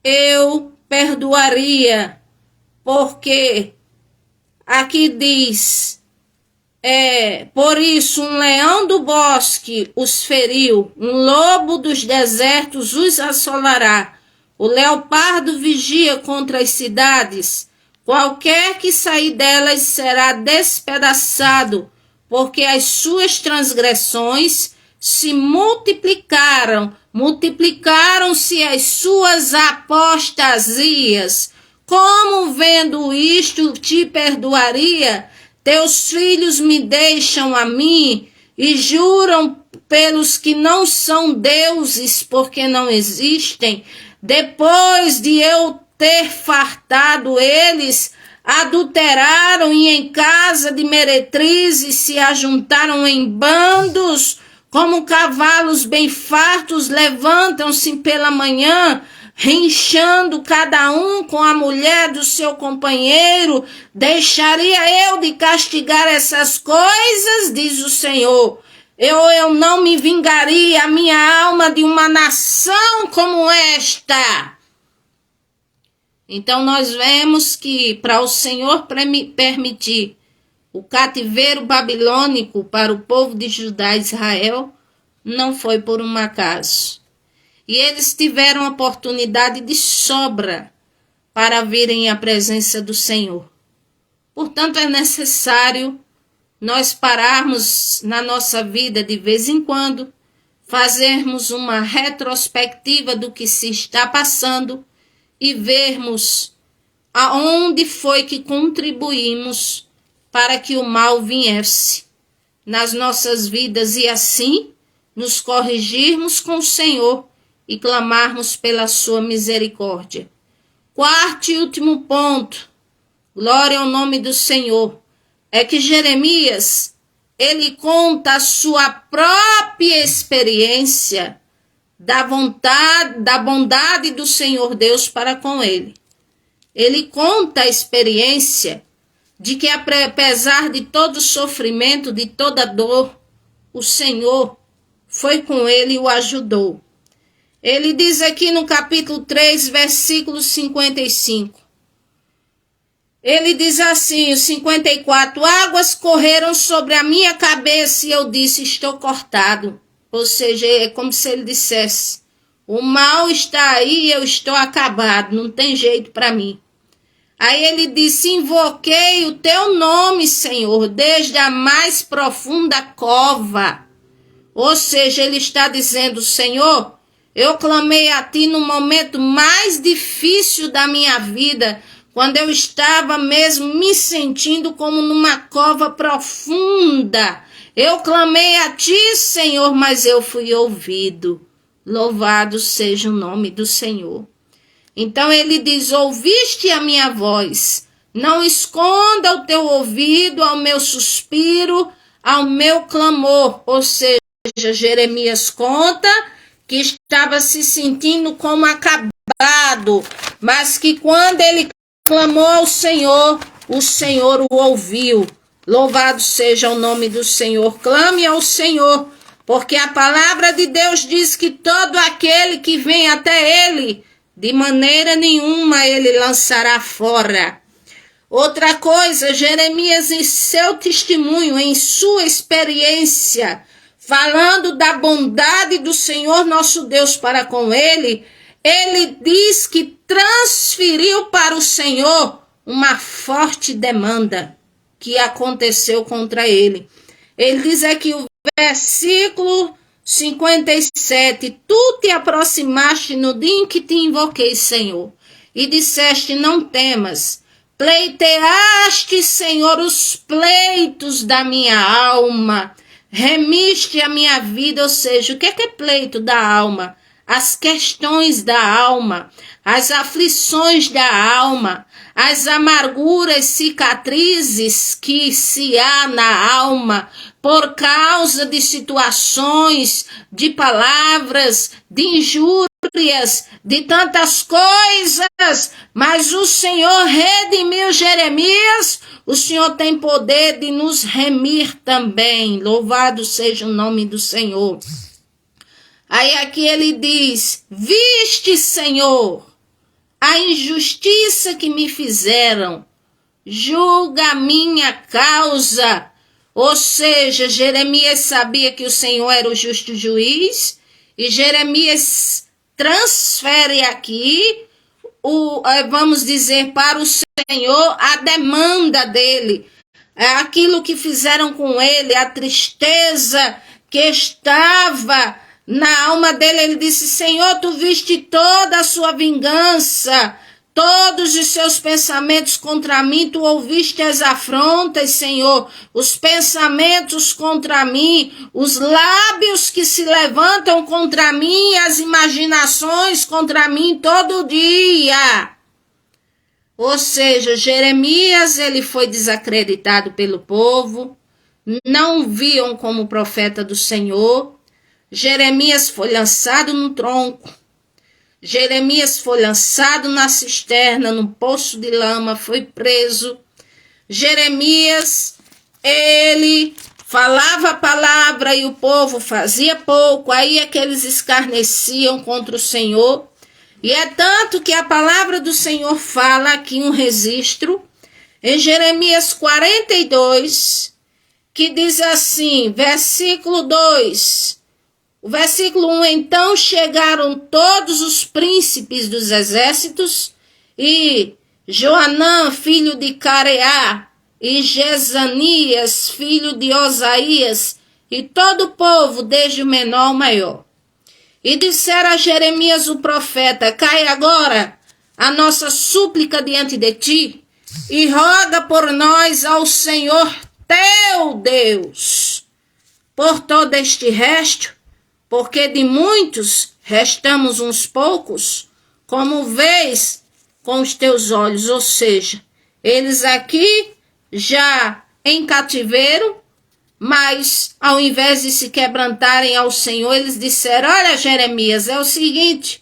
eu perdoaria, porque aqui diz, Por isso, um leão do bosque os feriu, um lobo dos desertos os assolará. O leopardo vigia contra as cidades. Qualquer que sair delas será despedaçado, porque as suas transgressões se multiplicaram, multiplicaram-se as suas apostasias. Como vendo isto te perdoaria? Teus filhos me deixam a mim e juram pelos que não são deuses, porque não existem. Depois de eu ter fartado eles, adulteraram e em casa de meretrizes se ajuntaram em bandos, como cavalos bem fartos levantam-se pela manhã, rinchando cada um com a mulher do seu companheiro. Deixaria eu de castigar essas coisas, diz o Senhor. Eu não me vingaria a minha alma de uma nação como esta. Então nós vemos que para o Senhor permitir o cativeiro babilônico para o povo de Judá e Israel, não foi por um acaso. E eles tiveram oportunidade de sobra para virem à presença do Senhor. Portanto, é necessário nós pararmos na nossa vida de vez em quando, fazermos uma retrospectiva do que se está passando e vermos aonde foi que contribuímos para que o mal viesse nas nossas vidas e assim nos corrigirmos com o Senhor e clamarmos pela sua misericórdia. Quarto e último ponto, glória ao nome do Senhor, é que Jeremias, ele conta a sua própria experiência da bondade do Senhor Deus para com ele. Ele conta a experiência de que apesar de todo sofrimento, de toda dor, o Senhor foi com ele e o ajudou. Ele diz aqui no capítulo 3, versículo 55. Ele diz assim, o 54, águas correram sobre a minha cabeça e eu disse, estou cortado. Ou seja, é como se ele dissesse, o mal está aí e eu estou acabado, não tem jeito para mim. Aí ele disse, invoquei o teu nome, Senhor, desde a mais profunda cova. Ou seja, ele está dizendo, Senhor, eu clamei a ti no momento mais difícil da minha vida, quando eu estava mesmo me sentindo como numa cova profunda. Eu clamei a ti, Senhor, mas eu fui ouvido. Louvado seja o nome do Senhor. Então ele diz, ouviste a minha voz, não esconda o teu ouvido ao meu suspiro, ao meu clamor. Ou seja, Jeremias conta que estava se sentindo como acabado, mas que quando ele clamou ao Senhor, o Senhor o ouviu. Louvado seja o nome do Senhor. Clame ao Senhor, porque a palavra de Deus diz que todo aquele que vem até ele, de maneira nenhuma ele lançará fora. Outra coisa, Jeremias, em seu testemunho, em sua experiência, falando da bondade do Senhor nosso Deus para com ele, ele diz que transferiu para o Senhor uma forte demanda que aconteceu contra ele. Ele diz aqui o versículo 57, tu te aproximaste no dia em que te invoquei, Senhor, e disseste, não temas, pleiteaste, Senhor, os pleitos da minha alma, remiste a minha vida. Ou seja, o que é pleito da alma? As questões da alma, as aflições da alma, as amarguras, cicatrizes que se há na alma por causa de situações, de palavras, de injúrias, de tantas coisas. Mas o Senhor redimiu Jeremias, o Senhor tem poder de nos remir também. Louvado seja o nome do Senhor. Aí aqui ele diz, viste, Senhor, a injustiça que me fizeram, julga a minha causa, Ou seja, Jeremias sabia que o Senhor era o justo juiz, e Jeremias transfere aqui, vamos dizer, para o Senhor a demanda dele, aquilo que fizeram com ele, a tristeza que estava na alma dele. Ele disse: Senhor, tu viste toda a sua vingança, todos os seus pensamentos contra mim, tu ouviste as afrontas, Senhor, os pensamentos contra mim, os lábios que se levantam contra mim, as imaginações contra mim todo dia. Ou seja, Jeremias, ele foi desacreditado pelo povo, não viam como profeta do Senhor. Jeremias foi lançado no tronco. Jeremias foi lançado na cisterna, num poço de lama, foi preso. Jeremias, ele falava a palavra e o povo fazia pouco, aí é que eles escarneciam contra o Senhor. E é tanto que a palavra do Senhor fala aqui um registro, em Jeremias 42, que diz assim, versículo 2, o versículo 1, então chegaram todos os príncipes dos exércitos, e Joanã, filho de Careá, e Jezanias, filho de Osaías, e todo o povo, desde o menor ao maior. E disseram a Jeremias o profeta: cai agora a nossa súplica diante de ti, e roga por nós ao Senhor teu Deus, por todo este resto, porque de muitos restamos uns poucos, como vês com os teus olhos. Ou seja, eles aqui já em cativeiro, mas ao invés de se quebrantarem ao Senhor, eles disseram: olha, Jeremias, é o seguinte,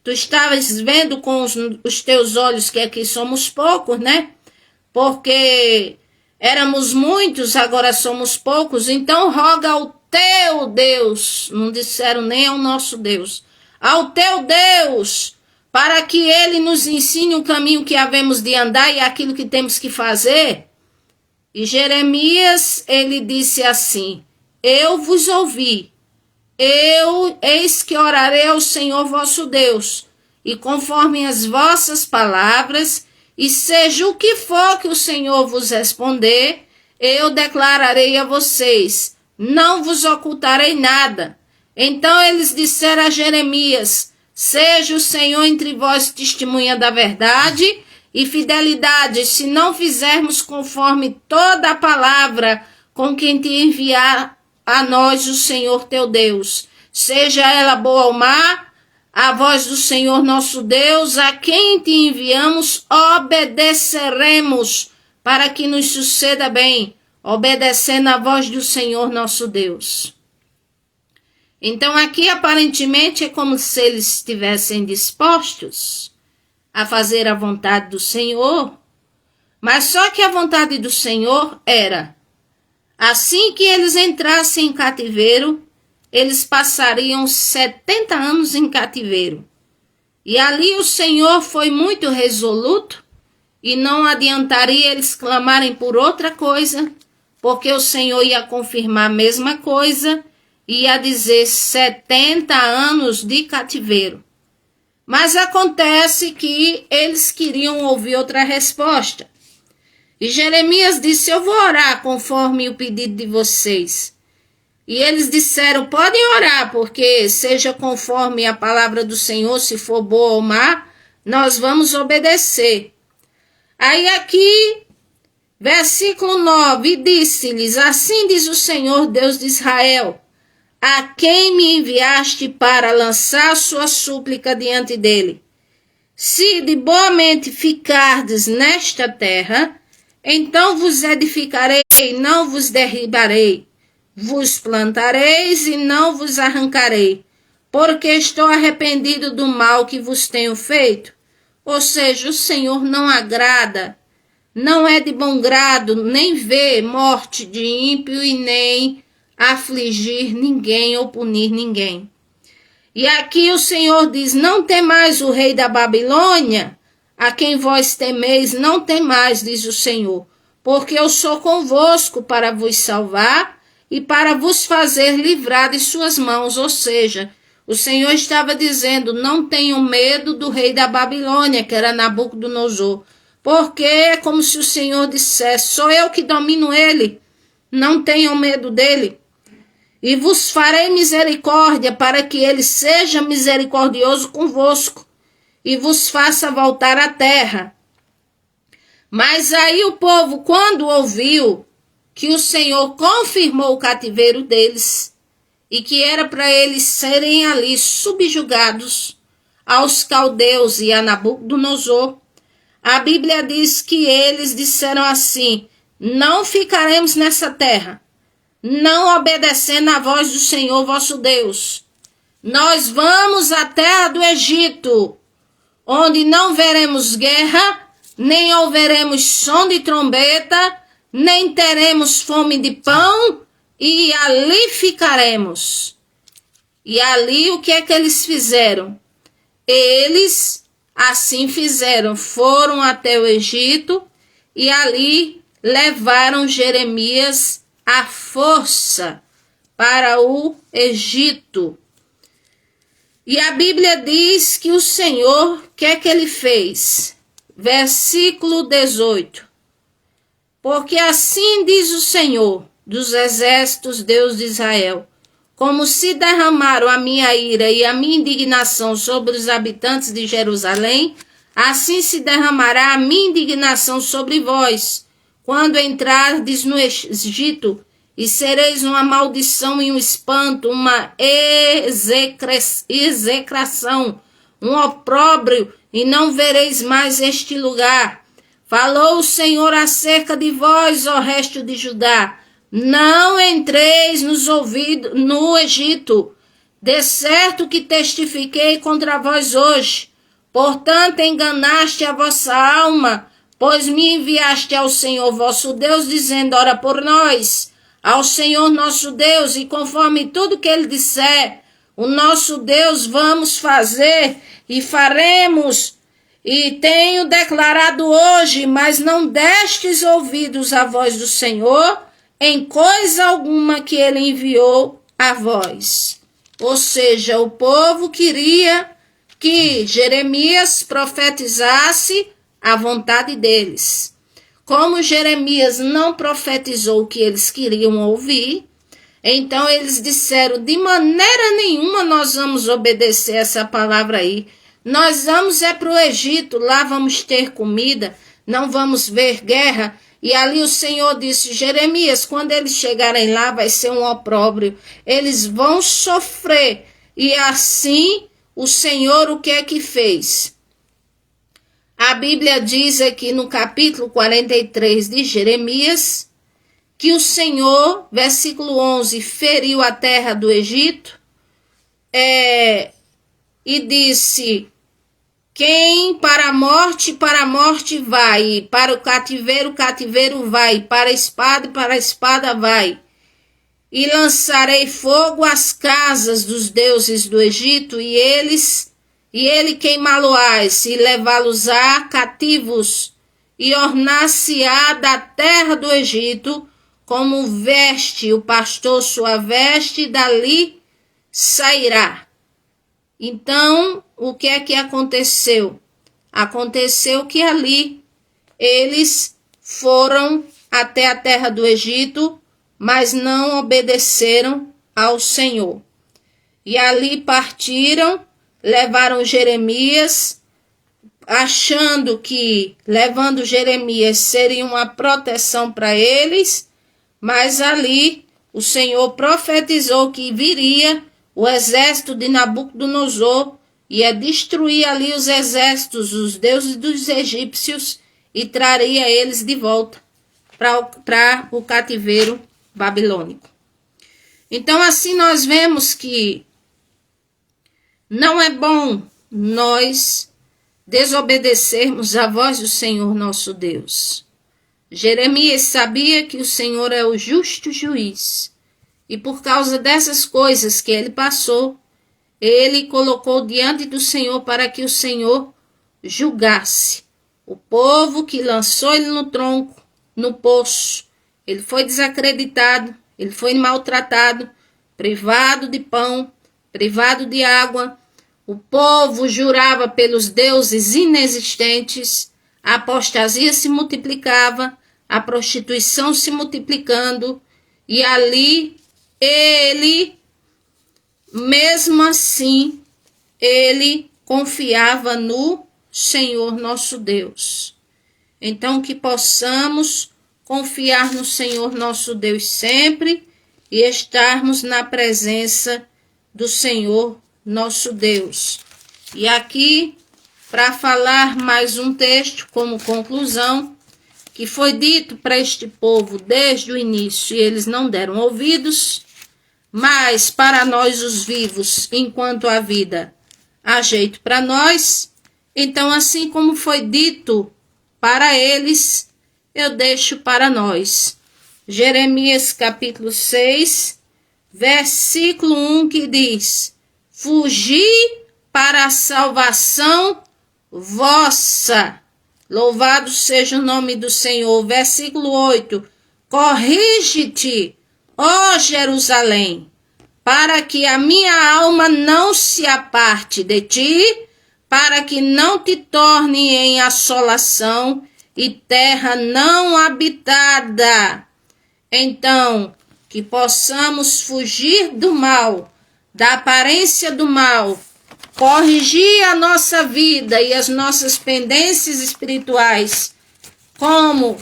tu estavas vendo com os teus olhos que aqui somos poucos, né? Porque éramos muitos, agora somos poucos, então roga ao teu Deus, não disseram nem ao nosso Deus, ao teu Deus, para que ele nos ensine o caminho que havemos de andar e aquilo que temos que fazer. E Jeremias, ele disse assim: eu vos ouvi, eis que orarei ao Senhor vosso Deus, e conforme as vossas palavras, e seja o que for que o Senhor vos responder, eu declararei a vocês, não vos ocultarei nada. Então eles disseram a Jeremias: seja o Senhor entre vós testemunha da verdade e fidelidade, se não fizermos conforme toda a palavra com quem te enviar a nós o Senhor teu Deus, seja ela boa ou má, a voz do Senhor nosso Deus, a quem te enviamos, obedeceremos, para que nos suceda bem, obedecendo a voz do Senhor nosso Deus. Então aqui aparentemente é como se eles estivessem dispostos a fazer a vontade do Senhor, mas só que a vontade do Senhor era, assim que eles entrassem em cativeiro, eles passariam 70 anos em cativeiro. E ali o Senhor foi muito resoluto, e não adiantaria eles clamarem por outra coisa, porque o Senhor ia confirmar a mesma coisa, ia dizer 70 anos de cativeiro. Mas acontece que eles queriam ouvir outra resposta. E Jeremias disse: eu vou orar conforme o pedido de vocês. E eles disseram: podem orar, porque seja conforme a palavra do Senhor, se for boa ou má, nós vamos obedecer. Aí aqui, versículo 9, disse-lhes: assim diz o Senhor Deus de Israel, a quem me enviaste para lançar sua súplica diante dele. Se de boa mente ficardes nesta terra, então vos edificarei, não vos derribarei. Vos plantareis e não vos arrancarei, porque estou arrependido do mal que vos tenho feito. Ou seja, o Senhor não agrada, não é de bom grado, nem vê morte de ímpio e nem afligir ninguém ou punir ninguém. E aqui o Senhor diz: não temais o rei da Babilônia, a quem vós temeis, não temais, diz o Senhor, porque eu sou convosco para vos salvar e para vos fazer livrar de suas mãos. Ou seja, o Senhor estava dizendo, não tenham medo do rei da Babilônia, que era Nabucodonosor, porque é como se o Senhor dissesse, sou eu que domino ele, não tenham medo dele. E vos farei misericórdia para que ele seja misericordioso convosco e vos faça voltar à terra. Mas aí o povo, quando ouviu que o Senhor confirmou o cativeiro deles e que era para eles serem ali subjugados aos caldeus e a Nabucodonosor, a Bíblia diz que eles disseram assim, não ficaremos nessa terra, não obedecendo à voz do Senhor vosso Deus. Nós vamos à terra do Egito, onde não veremos guerra, nem ouveremos som de trombeta, nem teremos fome de pão, e ali ficaremos. E ali o que é que eles fizeram? Eles assim fizeram, foram até o Egito e ali levaram Jeremias à força para o Egito. E a Bíblia diz que o Senhor, o que é que ele fez? Versículo 18. Porque assim diz o Senhor dos exércitos, Deus de Israel, como se derramaram a minha ira e a minha indignação sobre os habitantes de Jerusalém, assim se derramará a minha indignação sobre vós, quando entrardes no Egito, e sereis uma maldição e um espanto, uma execração, um opróbrio, e não vereis mais este lugar. Falou o Senhor acerca de vós, ó resto de Judá, não entreis no Egito, de certo que testifiquei contra vós hoje. Portanto, enganaste a vossa alma, pois me enviaste ao Senhor vosso Deus, dizendo, ora por nós, ao Senhor nosso Deus, e conforme tudo que ele disser, o nosso Deus vamos fazer e faremos. E tenho declarado hoje, mas não destes ouvidos à voz do Senhor, em coisa alguma que ele enviou a vós. Ou seja, o povo queria que Jeremias profetizasse a vontade deles. Como Jeremias não profetizou o que eles queriam ouvir, então eles disseram, de maneira nenhuma nós vamos obedecer essa palavra aí. Nós vamos para o Egito, lá vamos ter comida, não vamos ver guerra. E ali o Senhor disse, Jeremias, quando eles chegarem lá vai ser um opróbrio, eles vão sofrer. E assim o Senhor o que é que fez? A Bíblia diz aqui no capítulo 43 de Jeremias, que o Senhor, versículo 11, feriu a terra do Egito e disse, quem para a morte vai, para o cativeiro vai, para a espada vai. E lançarei fogo às casas dos deuses do Egito, e ele queimá-lo-ás, e levá-los-á cativos, e ornar-se-á da terra do Egito, como veste o pastor sua veste, e dali sairá. Então, o que é que aconteceu? Aconteceu que ali eles foram até a terra do Egito, mas não obedeceram ao Senhor. E ali partiram, levaram Jeremias, achando que levando Jeremias seria uma proteção para eles, mas ali o Senhor profetizou que viria o exército de Nabucodonosor ia destruir ali os exércitos, os deuses dos egípcios, e traria eles de volta para o cativeiro babilônico. Então assim nós vemos que não é bom nós desobedecermos à voz do Senhor nosso Deus. Jeremias sabia que o Senhor é o justo juiz, e por causa dessas coisas que ele passou, ele colocou diante do Senhor para que o Senhor julgasse o povo que lançou ele no tronco no poço. Ele foi desacreditado, ele foi maltratado, privado de pão, privado de água. O povo jurava pelos deuses inexistentes, a apostasia se multiplicava, a prostituição se multiplicando, e ali ele, mesmo assim, ele confiava no Senhor nosso Deus. Então, que possamos confiar no Senhor nosso Deus sempre e estarmos na presença do Senhor nosso Deus. E aqui, para falar mais um texto como conclusão, que foi dito para este povo desde o início e eles não deram ouvidos, mas para nós os vivos, enquanto a vida há jeito para nós, então assim como foi dito para eles, eu deixo para nós. Jeremias capítulo 6, versículo 1, que diz: fugi para a salvação vossa. Louvado seja o nome do Senhor. Versículo 8, corrige-te, ó Jerusalém, para que a minha alma não se aparte de ti, para que não te torne em assolação e terra não habitada. Então, que possamos fugir do mal, da aparência do mal, corrigir a nossa vida e as nossas pendências espirituais, como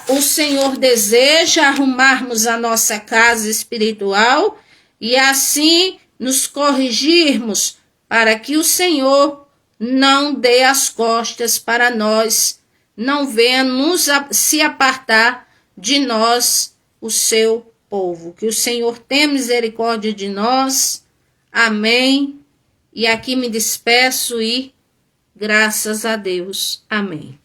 o Senhor deseja, arrumarmos a nossa casa espiritual e assim nos corrigirmos para que o Senhor não dê as costas para nós, não venha se apartar de nós, o seu povo. Que o Senhor tenha misericórdia de nós. Amém. E aqui me despeço e graças a Deus. Amém.